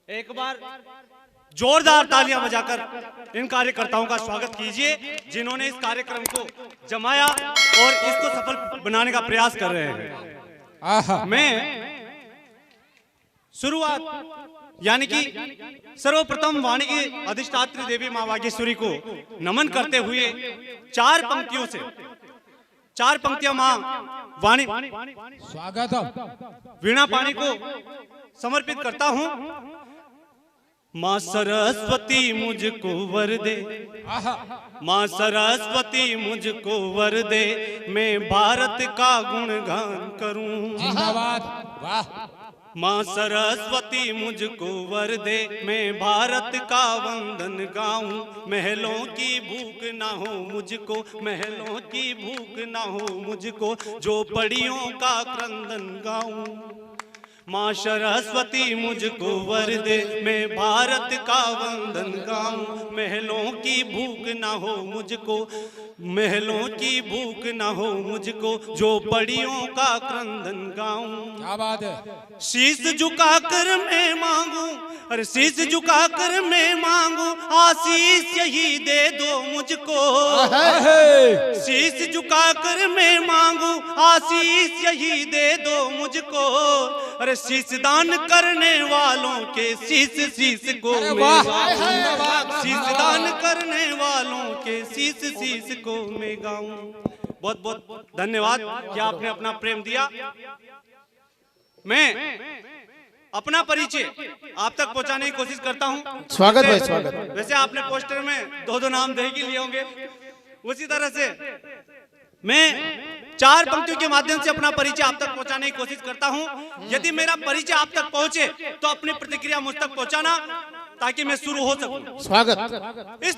एक बार जोरदार तालियां बजाकर इन कार्यकर्ताओं का स्वागत कीजिए जिन्होंने इस कार्यक्रम को जमाया और इसको सफल बनाने का प्रयास कर रहे हैं। मैं शुरुआत यानी कि सर्वप्रथम वाणी की अधिष्ठात्री देवी मां वागीश्वरी को नमन करते हुए चार पंक्तियां मां वाणी स्वागत वीणा पाणी को समर्पित करता हूं। मां सरस्वती मुझको वर दे, मां सरस्वती मुझको वर दे, मैं भारत का गुणगान करूं। जिंदाबाद, वाह। मां सरस्वती मुझको वर दे, मैं भारत का वंदन गाऊं। महलों की भूख ना हो मुझको, महलों की भूख ना हो मुझको, जो पड़ियों का क्रंदन गाऊं। मां सरस्वती मुझको वर दे, मैं भारत का वंदन गाऊं। महलों की भूख ना हो मुझको, महलों की भूख ना हो मुझको, जो पड़ियों का क्रंदन गाऊं। क्या बात है। शीश झुकाकर मैं मांगू, अरे शीश झुकाकर मैं मांगू, आशीष यही दे दो मुझको। शीश झुकाकर मैं मांगू, आशीष यही दे दो मुझको। अरे शीश दान करने वालों के शीश शीश को मैं गाऊं। शीश दान करने वालों के शीश शीश को मैं गाऊं। बहुत बहुत धन्यवाद कि आपने अपना प्रेम दिया। मैं अपना परिचय आप तक पहुंचाने की कोशिश करता हूं। स्वागत भाई, स्वागत। वैसे आपने पोस्टर में दो नाम दे ही लिए होंगे, उसी तरह से मैं चार पंक्तियों के माध्यम से अपना परिचय आप तक पहुंचाने की कोशिश करता हूं। यदि मेरा परिचय आप तक पहुंचे तो अपनी प्रतिक्रिया मुझ तक पहुंचाना ताकि मैं शुरू हो सकूं। स्वागत। इस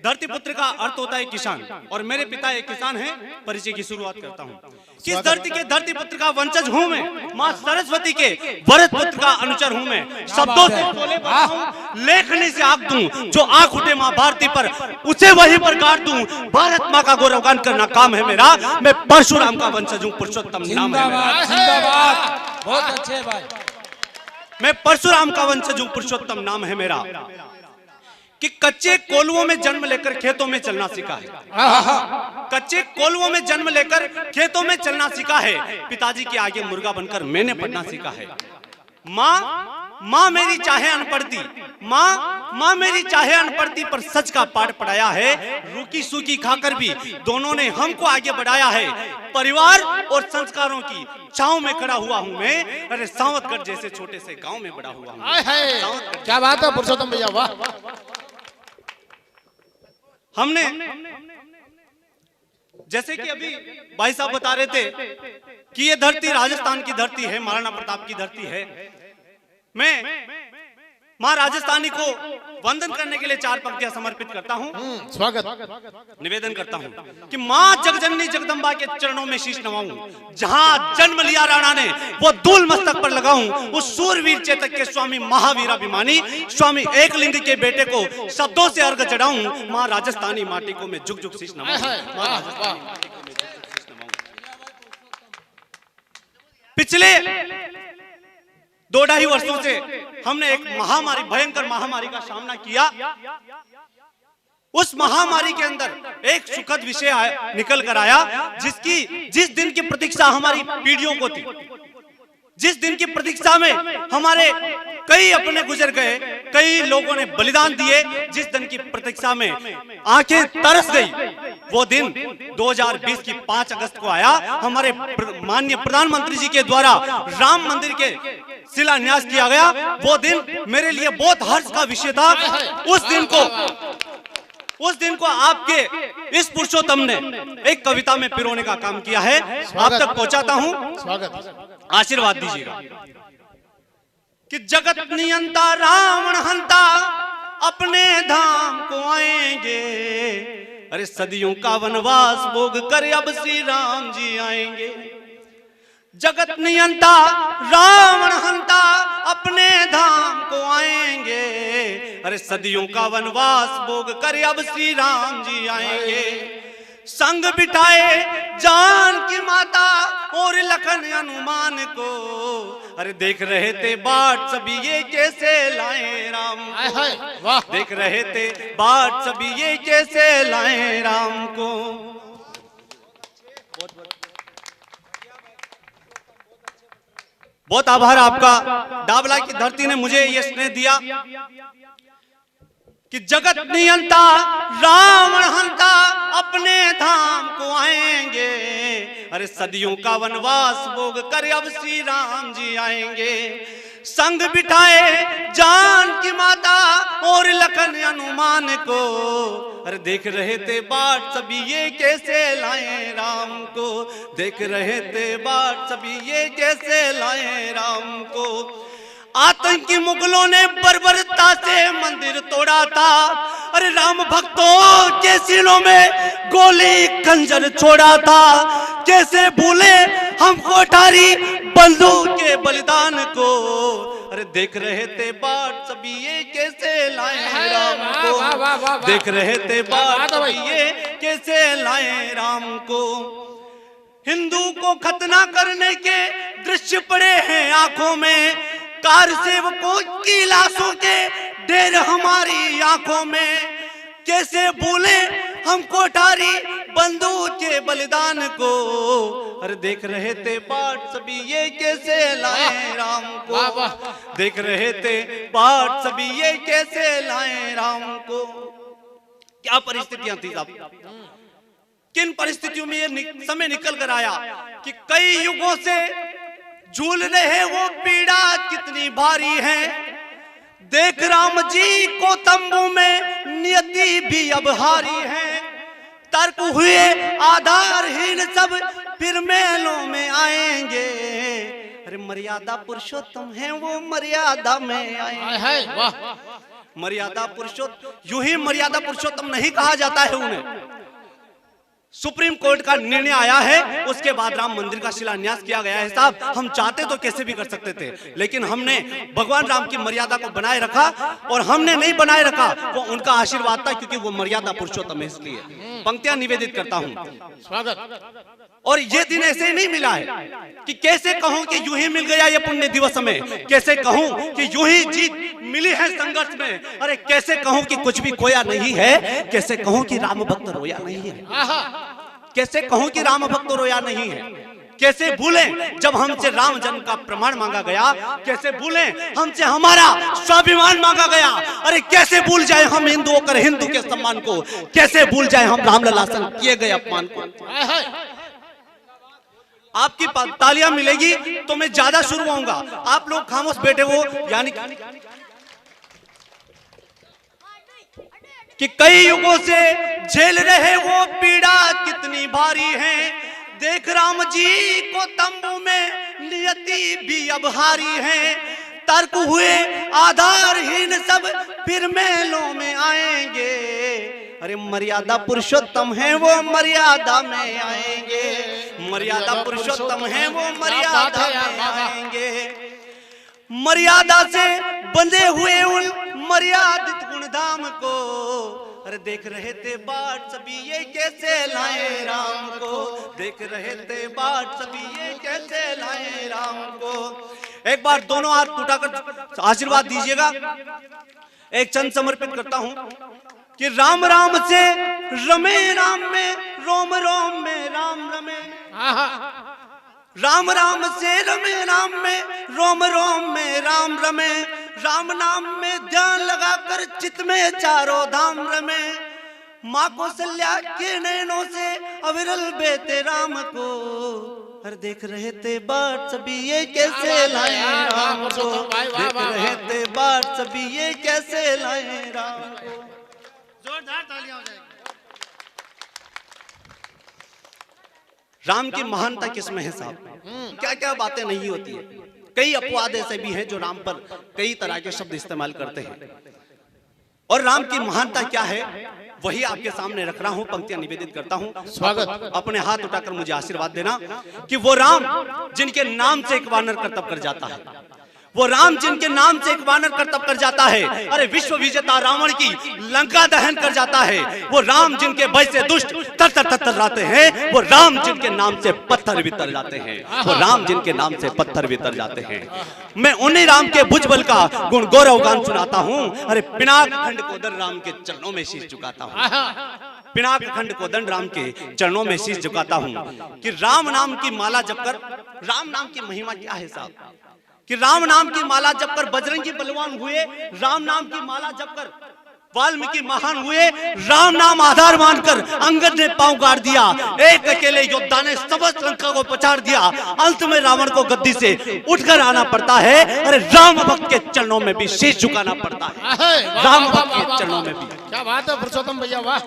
धरती पुत्र का अर्थ होता है किसान, और मेरे पिता एक किसान हैं। परिचय की शुरुआत करता हूं। किस धरती के धरती पुत्र का वंशज हूं मैं, मां सरस्वती के वरद पुत्र का अनुचर हूं मैं। शब्दों से बोले हूं, लेखनी से आंख दूं, जो आंख उठे मां भारती पर उसे वही पर काट दूं। भारत मां का गौरवगान करना काम है मेरा। मैं परशुराम का वंशज हूं, पुरुषोत्तम नाम है मेरा। जिंदाबाद, बहुत अच्छे भाई। मैं परशुराम का वंशज हूं, पुरुषोत्तम नाम है मेरा। कि कच्चे कोलुओं में जन्म लेकर खेतों में चलना सीखा है। कच्चे कोलुओं में जन्म लेकर खेतों में चलना सीखा है। पिताजी के आगे मुर्गा बनकर मैंने पढ़ना सीखा है। माँ मेरी चाहे अनपढ़ती, माँ मेरी चाहे अनपढ़ती, पर सच का पाठ पढ़ाया है। रूखी सूखी खाकर भी दोनों ने हमको आगे बढ़ाया है। परिवार और संस्कारों की छांव में खड़ा हुआ हूं मैं। अरे सावतगढ़ जैसे छोटे से गांव में बड़ा हुआ हूं। क्या बात है पुरुषोत्तम भैया, वाह। हमने जैसे कि अभी भाई साहब बता रहे थे कि ये धरती राजस्थान की धरती है, महाराणा प्रताप की धरती है। मैं मां राजस्थानी को वंदन करने के लिए चार पंक्तियां समर्पित करता हूं। स्वागत। निवेदन करता हूं कि मां जगजननी जगदंबा के चरणों में शीश नवाऊं। जहां जन्म लिया राणा ने वो धूल मस्तक पर लगाऊं। उस सूरवीर चेतक के स्वामी महावीराभिमानी स्वामी एकलिंग के बेटे को शब्दों से अर्घ चढ़ाऊं। मां राजस्थानी माटी को मैं जुग जुग शीश नवाऊं। पिछले 2-2.5 वर्षों से हमने एक महामारी, भयंकर महामारी का सामना किया। उस महामारी के अंदर एक सुखद विषय निकल कर आया, जिस दिन की प्रतीक्षा हमारी पीढ़ियों को थी, जिस दिन की प्रतीक्षा में हमारे कई अपने गुजर गए, कई लोगों ने बलिदान दिए, जिस दिन की प्रतीक्षा में आंखें तरस गई, वो दिन 2020 की 5 अगस्त को आया। हमारे माननीय प्रधानमंत्री जी के द्वारा राम मंदिर के शिलान्यास किया गया। वो दिन मेरे लिए बहुत हर्ष का विषय था। उस दिन को आपके इस पुरुषोत्तम ने एक कविता में पिरोने का काम किया है। आप तक पहुंचाता हूं। स्वागत। आशीर्वाद दीजिएगा कि जगत नियंता रावण हंता अपने धाम को आएंगे। अरे सदियों का वनवास भोग कर अब श्री राम जी आएंगे। जगत नियंता रावण हंता अपने धाम को आएंगे। अरे सदियों का वनवास भोग कर अब श्री राम जी आएंगे। संग बिठाए जान की माता और लखन हनुमान को, अरे देख रहे थे बाट सभी ये कैसे लाए राम हाय को, हाय वाह देख रहे थे बाट सभी ये कैसे लाए राम को। बहुत आभार आपका, डाबला की धरती ने मुझे ये स्नेह दिया कि जगत नियंता रावण हंता अपने धाम को आएंगे, अरे सदियों का वनवास भोग कर अब श्री राम जी आएंगे। संग बिठाए जानकी माता और लखन हनुमान को, अरे देख रहे थे बाट सभी ये कैसे लाए राम को, देख रहे थे बाट सभी ये कैसे लाए राम को। आतंकी मुगलों ने बर्बरता से मंदिर तोड़ा था, अरे राम भक्तों के सीनों में गोली खंजर छोड़ा था। कैसे भूले हम कोठारी बंधु के बलिदान को, अरे देख रहे थे बाट सभी ये कैसे लाए राम को, देख रहे थे बाट सभी ये कैसे लाए राम को। हिंदू को खतना करने के दृश्य पड़े हैं आंखों में, कार सेवकों की लाशों के ढेर हमारी आंखों में। कैसे भूले हम कोठारी बंधु के बलिदान को, अरे देख रहे थे बाट सभी ये कैसे लाए राम को, देख रहे थे बाट सभी ये कैसे लाए राम को। क्या परिस्थितियां थी साहब, किन परिस्थितियों में ये समय निकल कर आया कि कई युगों से झूल रहे वो पीड़ा कितनी भारी है। देख राम जी को तंबू में नियति भी अब हारी है। तर्क हुए आधारहीन सब फिर मेलों में आएंगे, अरे मर्यादा पुरुषोत्तम है वो मर्यादा में आएंगे। वाह मर्यादा पुरुषोत्तम, यूं ही मर्यादा पुरुषोत्तम नहीं कहा जाता है उन्हें। सुप्रीम कोर्ट का निर्णय आया है, उसके बाद राम मंदिर का शिलान्यास किया गया है। साहब हम चाहते तो कैसे भी कर सकते थे, लेकिन हमने भगवान राम की मर्यादा को बनाए रखा, और हमने नहीं बनाए रखा वो उनका आशीर्वाद था, क्योंकि वो मर्यादा पुरुषोत्तम है। इसलिए पंक्तियां निवेदित करता हूं। स्वागत। और ये दिन ऐसे ही नहीं मिला है कि कैसे कहूं कि यूं ही मिल गया ये पुण्य दिवस में, कैसे कहूं कि यूं ही जीत मिली है संघर्ष में, अरे कैसे कहूं कि कुछ भी खोया नहीं है, कैसे कहूं कि राम भक्त रोया नहीं है, कैसे कहूं कि राम भक्त रोया नहीं है। कैसे भूले जब हमसे राम जन्म का प्रमाण मांगा गया, कैसे भूले हमसे हमारा स्वाभिमान मांगा गया, अरे कैसे भूल जाए हम हिंदू होकर हिंदू के सम्मान को, कैसे भूल जाए हम रामलला से किए गए अपमान को। आपकी तालियां मिलेगी तो मैं ज्यादा शुरू होऊंगा, आप लोग खामोश बैठे हो, यानी कि कई युगों से झेल रहे वो पीड़ा कितनी भारी है। देख राम जी को तंबू में नियति भी अब हारी है। तर्क हुए आधारहीन सब फिर मेलों में आएंगे, अरे मर्यादा पुरुषोत्तम है वो मर्यादा में आएंगे, मर्यादा पुरुषोत्तम है वो मर्यादा में आएंगे। मर्यादा से बंधे हुए उन मर्यादित गुणधाम को, अरे देख रहे थे बाट सभी ये कैसे लाए राम को, देख रहे थे बाट सभी ये कैसे लाए राम को। एक बार दोनों हाथ उठाकर आशीर्वाद दीजिएगा। एक चंद समर्पित करता हूं कि राम राम से रमे राम में, रोम रोम में राम रमे। राम राम से रमे राम में, रोम रोम में राम रमे। राम नाम में ध्यान लगाकर चित्त में चारों धाम रमे। माँ कौशल्या के नैनों से अविरल बेते राम को, हर देख रहे थे बाट सभी ये कैसे लाए राम को, देख रहे थे बाट सभी ये कैसे लाए राम को। जोरदार तालियां हो जाएगी। राम की महानता किसमें है साहब, क्या क्या बातें नहीं होती है। कई अपवाद ऐसे भी हैं जो राम पर कई तरह के शब्द इस्तेमाल करते हैं, और राम की महानता क्या है वही आपके सामने रख रहा हूं, पंक्तियां निवेदित करता हूं। स्वागत। अपने हाथ उठाकर मुझे आशीर्वाद देना कि वो राम जिनके नाम से एक वानर कर्तव्य कर जाता है, वो राम जिनके नाम से एक वानर करतब कर जाता है, अरे विश्व विजेता रावण की लंका दहन कर जाता है। वो राम जिनके भय से दुष्ट थर-थर-थर-थराते हैं, वो राम जिनके नाम से पत्थर भी तर जाते हैं, वो राम जिनके नाम से पत्थर भी तर जाते हैं। मैं उन्हीं राम के भुजबल का गुण गौरव गान सुनाता हूँ। अरे पिनाक खंड कोदंड राम के चरणों में शीश झुकाता हूँ, पिनाक खंड कोदंड राम के चरणों में शीश झुकाता हूँ कि राम नाम की माला जपकर, राम नाम की महिमा क्या है साहब, कि राम नाम की माला जपकर बजरंगी बलवान हुए, राम नाम की माला जपकर वाल्मीकि महान हुए, राम नाम आधार मानकर अंगद ने पांव गाड़ दिया, एक अकेले योद्धा ने समस्त लंका को पछाड़ दिया, अंत में रावण को गद्दी से उठकर आना पड़ता है। अरे राम भक्त के चरणों में भी शीश झुकाना पड़ता है, राम भक्त के चरणों में भी। क्या बात है पुरुषोत्तम भैया, वाह।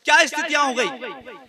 क्या स्थितियां हो गई,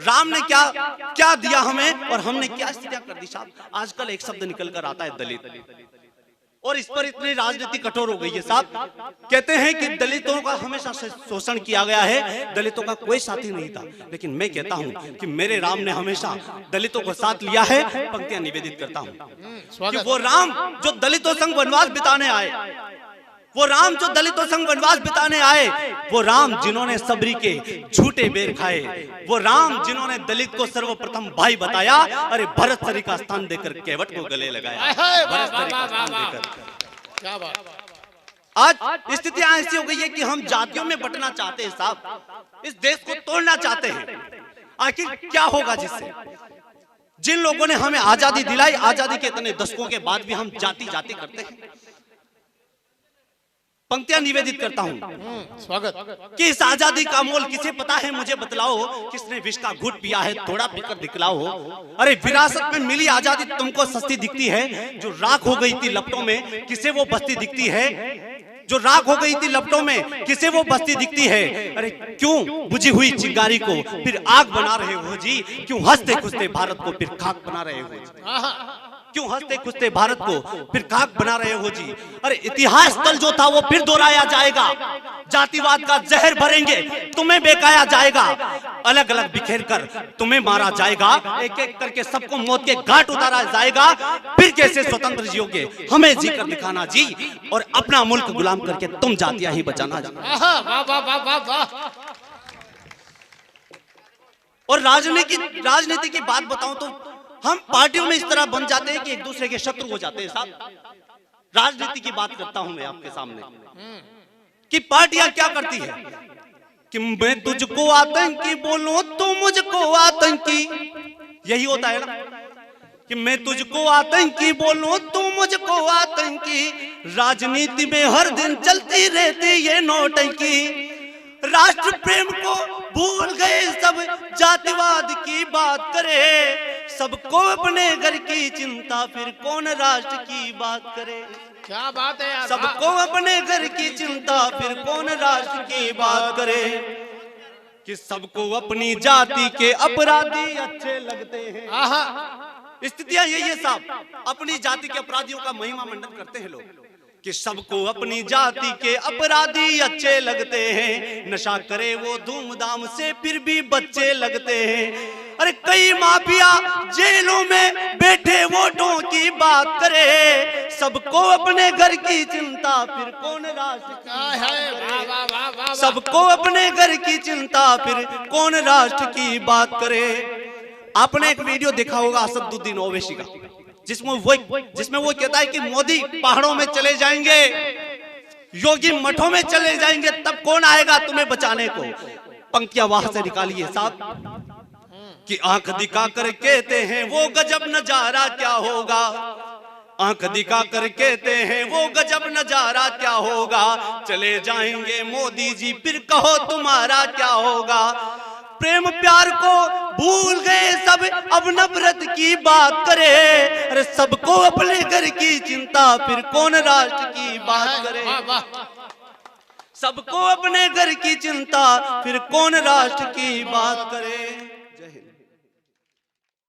राम ने क्या क्या दिया हमें और हमने क्या स्थितियां कर दी साहब। आजकल एक शब्द निकल कर आता है दलित, और इस पर इतनी राजनीति कठोर हो गई है साहब। कहते हैं कि दलितों का हमेशा से शोषण किया गया है, दलितों का कोई साथी नहीं था, लेकिन मैं कहता हूं कि मेरे राम ने हमेशा दलितों को साथ लिया है। पंक्तियां निवेदित करता हूं कि वो राम जो दलितों संग वनवास बिताने आए, वो राम जो दलितों संग वनवास बिताने आए, वो राम जिन्होंने सबरी के झूठे बेर खाए, वो राम जिन्होंने दलित को सर्वप्रथम भाई बताया, अरे भरत सरी का स्थान देकर केवट को गले लगाया, भरत सरी का स्थान देकर। क्या बात। आज स्थितियां ऐसी हो गई है कि हम जातियों में बंटना चाहते हैं साहब, इस देश को तोड़ना चाहते हैं। आखिर क्या होगा जिससे, जिन लोगों ने हमें आजादी दिलाई, आजादी के इतने दशकों के बाद भी हम जाति जाति करते हैं। पंक्तियां निवेदित करता हूं स्वागत कि इस आजादी का मोल किसे पता है, मुझे बतलाओ, किसने विष का घूंट पिया है, थोड़ा पीकर दिखलाओ। अरे विरासत में मिली आजादी तुमको सस्ती दिखती है, जो राख हो गई थी लपटों में किसे वो बस्ती दिखती है, जो राख हो गई थी लपटों में किसे वो बस्ती दिखती है। अरे क्यों बुझी हुई चिंगारी को फिर आग बना रहे हो जी, क्यों हंसते खुसते भारत को फिर खाक बना रहे हो जी, क्यों हंसते खुसते भारत को फिर खाक बना रहे हो जी। अरे इतिहास कल जो था वो फिर दोहराया जाएगा, जातिवाद का जहर भरेंगे, तुम्हें बेकाया जाएगा, अलग अलग बिखेर कर तुम्हें मारा जाएगा, एक एक करके सबको मौत के घाट उतारा जाएगा, फिर कैसे स्वतंत्र जियोगे, हमें जी कर दिखाना जी, और अपना मुल्क गुलाम करके तुम जातियां ही बचाना जी। और राजनीति की बात बताऊं तो हम पार्टियों में इस तरह बन जाते हैं कि एक दूसरे के शत्रु हो जाते हैं साहब। राजनीति की बात करता हूं मैं आपके सामने कि पार्टियां क्या करती है कि मैं तुझको आतंकी बोलूं तू मुझको आतंकी, यही होता है ना कि मैं तुझको आतंकी बोलूं तू मुझको आतंकी, राजनीति में हर दिन चलती रहती ये नौटंकी, राष्ट्र प्रेम को भूल गए सब, जातिवाद की बात करे, सबको अपने घर की चिंता फिर कौन राष्ट्र की बात करे। क्या बात है यार, सबको अपने घर की चिंता फिर कौन राष्ट्र की बात करे, कि सबको अपनी जाति के अपराधी अच्छे लगते हैं। स्थितियां यही है साहब, अपनी जाति के अपराधियों का महिमा मंडन करते हैं लोग कि सबको अपनी जाति के अपराधी अच्छे लगते हैं, नशा करे वो धूमधाम से फिर भी बच्चे लगते हैं। अरे कई माफिया जेलों में बैठे वोटों की बात करे, सबको अपने घर की चिंता फिर कौन राष्ट्र की, सबको अपने घर की चिंता फिर कौन राष्ट्र की बात करे। आपने एक वीडियो देखा होगा असदुद्दीन ओवैसी का, जिसमें वो कहता है कि मोदी पहाड़ों में चले जाएंगे, योगी मठों में चले जाएंगे, तब कौन आएगा तुम्हें बचाने को। पंक्तियां वहां से निकालिए साहब कि आंख दिखा कर कहते हैं वो गजब नजारा क्या होगा, आंख दिखा कर कहते हैं वो गजब नजारा क्या होगा, चले जाएंगे मोदी जी फिर कहो तुम्हारा क्या होगा। प्रेम प्यार को भूल गए सब, अब नफरत की बात करे, अरे सबको अपने घर की चिंता फिर कौन राष्ट्र की बात करे, सबको अपने घर की चिंता फिर कौन राष्ट्र की बात करे।